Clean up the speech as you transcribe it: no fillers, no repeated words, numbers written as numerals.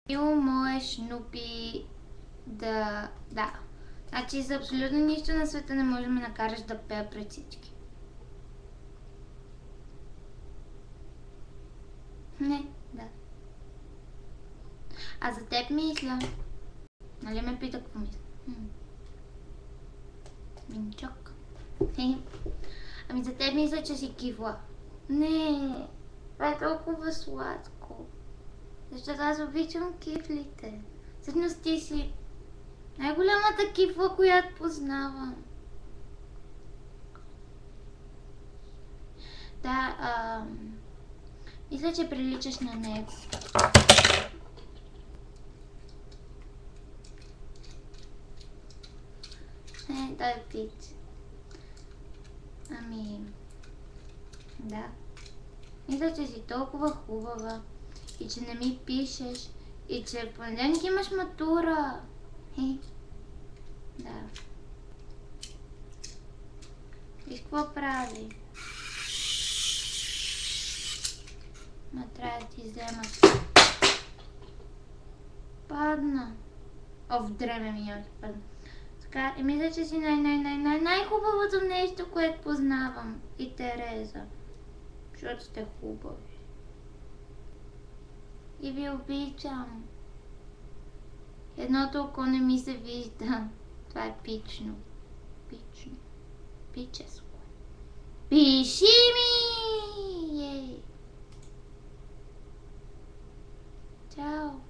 Мил, можеш, Нупи, да... Да. Значи за абсолютно нищо на света не можеш да ме накараш да пея пред всички. Не, да. А за теб мисля. Нали ме пита какво мисля? Минчок. Ами за теб мисля, че си кифла. Не, това е толкова сладко. Защото аз обичам кифлите. Всъщност ти си най-голямата кифла, която познавам. Да, мисля, че приличаш на него. Не, той е пич. Ами... Да. Мисля, че си толкова хубава. И че не ми пишеш. И че в понеделник имаш матура. Да. Виж какво прави. Ма трябва да ти взема. Падна. В дреме ми няма да падна. Така, и мисля, че си най-хубавото нещо, което познавам. И Тереза. Защото сте хубави. И ви обичам. Едното око не ми се вижда. Това е пично. Пично. Пическо. Пиши ми! Ей! Чао!